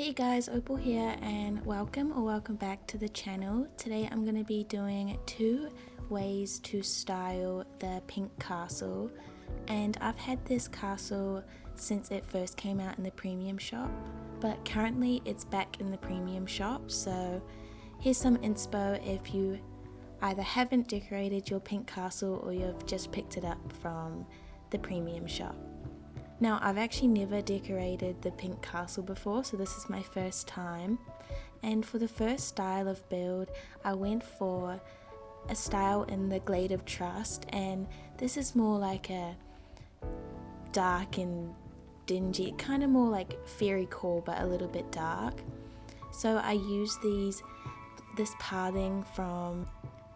Hey guys, Opal here and welcome back to the channel. Today I'm going to be doing 2 ways to style the pink castle, and I've had this castle since it first came out in the premium shop, but currently it's back in the premium shop, so here's some inspo if you either haven't decorated your pink castle or you've just picked it up from the premium shop. Now, I've actually never decorated the pink castle before, so this is my first time. And for the first style of build, I went for a style in the Glade of Trust, and this is more like a dark and dingy, kind of more like fairy core, but a little bit dark. So I used this pathing from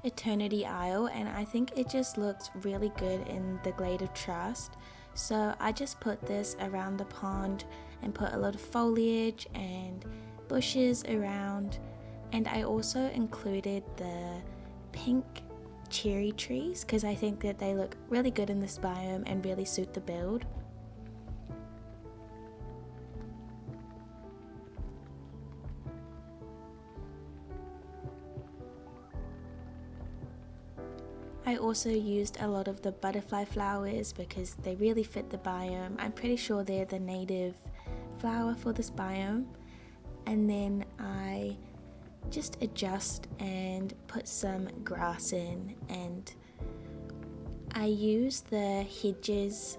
Eternity Isle, and I think it just looks really good in the Glade of Trust. So I just put this around the pond and put a lot of foliage and bushes around, and I also included the pink cherry trees because I think that they look really good in this biome and really suit the build. I also used a lot of the butterfly flowers because they really fit the biome. I'm pretty sure they're the native flower for this biome. And then I just adjust and put some grass in, and I use the hedges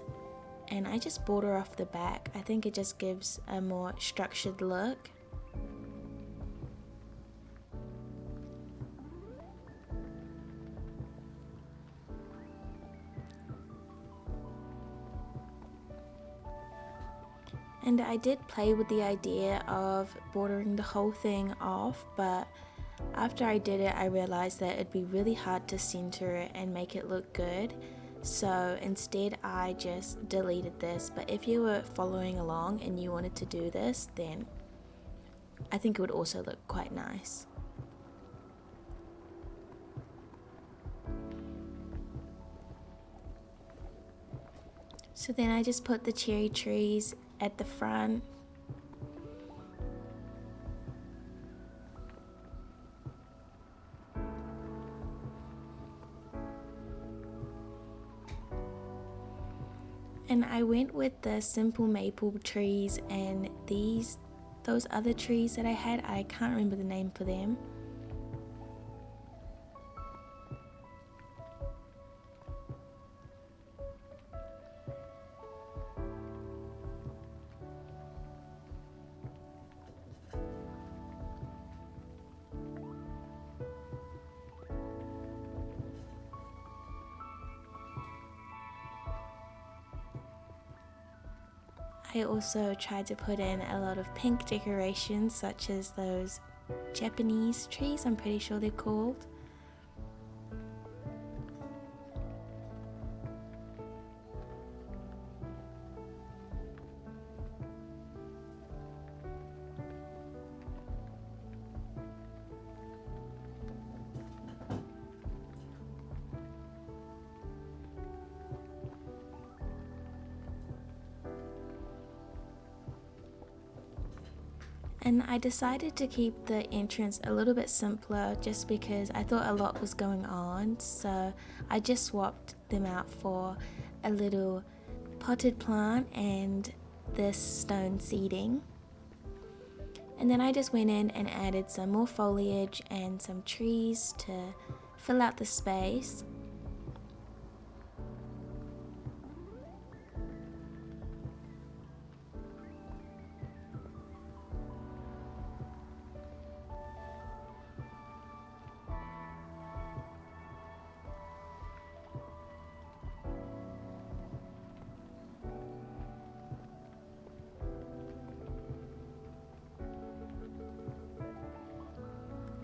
and I just border off the back. I think it just gives a more structured look. And I did play with the idea of bordering the whole thing off, but after I did it, I realized that it'd be really hard to center it and make it look good. So instead, I just deleted this. But if you were following along and you wanted to do this, then I think it would also look quite nice. So then I just put the cherry trees at the front. And I went with the simple maple trees and those other trees that I had, I can't remember the name for them. I also tried to put in a lot of pink decorations, such as those Japanese trees, I'm pretty sure they're called. And I decided to keep the entrance a little bit simpler just because I thought a lot was going on, so I just swapped them out for a little potted plant and this stone seating. And then I just went in and added some more foliage and some trees to fill out the space.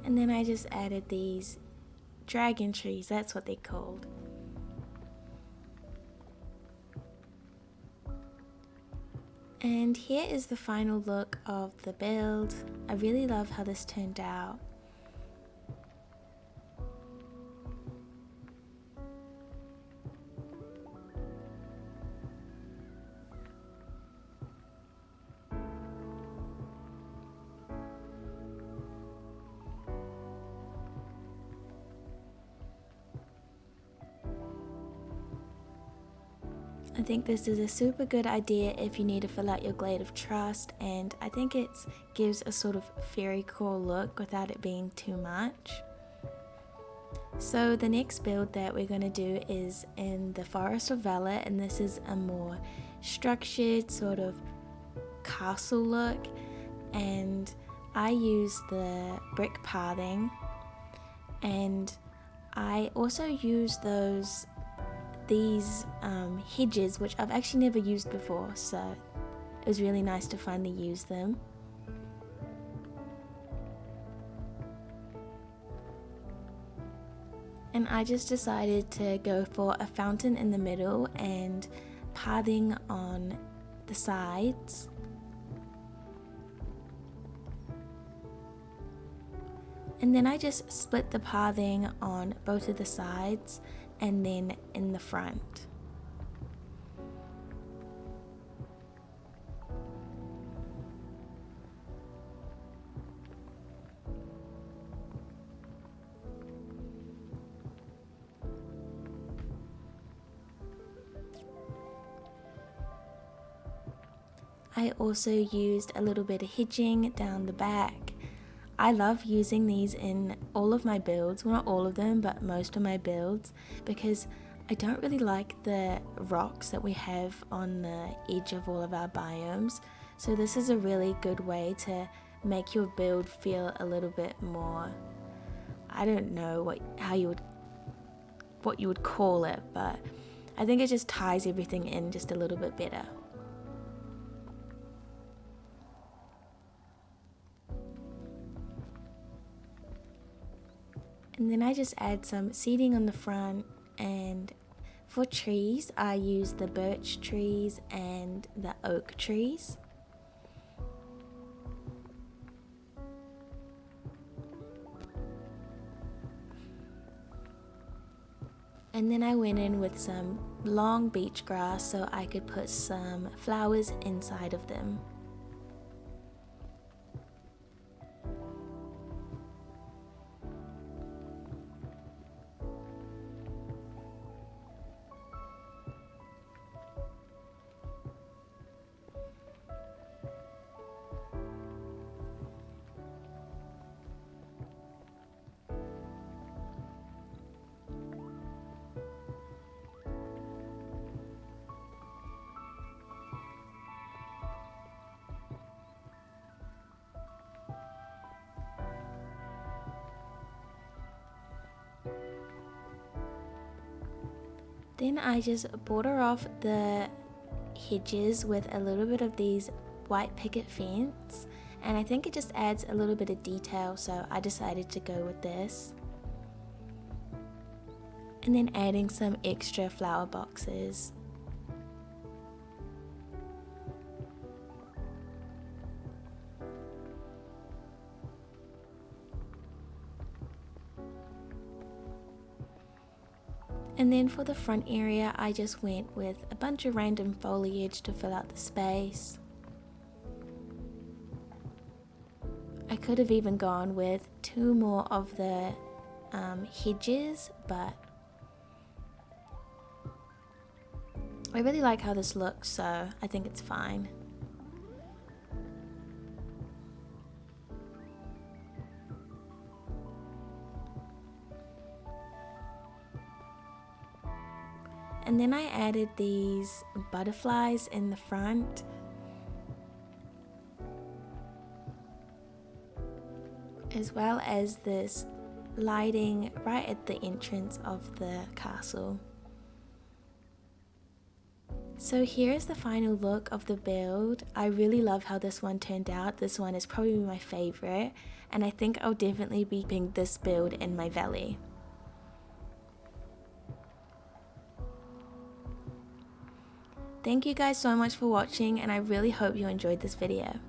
And then I just added these dragon trees, that's what they're called. And here is the final look of the build. I really love how this turned out. I think this is a super good idea if you need to fill out your Glade of Trust, and I think it gives a sort of fairy core look without it being too much. So the next build that we're going to do is in the Forest of Valor, and this is a more structured sort of castle look, and I use the brick pathing, and I also use these hedges, which I've actually never used before, so it was really nice to finally use them. And I just decided to go for a fountain in the middle and pathing on the sides. And then I just split the pathing on both of the sides and then in the front. I also used a little bit of hedging down the back. I love using these in all of my builds, well not all of them, but most of my builds, because I don't really like the rocks that we have on the edge of all of our biomes. So this is a really good way to make your build feel a little bit more, I don't know what you would call it, but I think it just ties everything in just a little bit better. And then I just add some seating on the front, and for trees I use the birch trees and the oak trees. And then I went in with some long beach grass so I could put some flowers inside of them. Then I just border off the hedges with a little bit of these white picket fence, and I think it just adds a little bit of detail, so I decided to go with this. And then adding some extra flower boxes. And then for the front area, I just went with a bunch of random foliage to fill out the space. I could have even gone with 2 more of the hedges, but I really like how this looks, so I think it's fine. And then I added these butterflies in the front. As well as this lighting right at the entrance of the castle. So here's the final look of the build. I really love how this one turned out. This one is probably my favorite, and I think I'll definitely be keeping this build in my valley. Thank you guys so much for watching, and I really hope you enjoyed this video.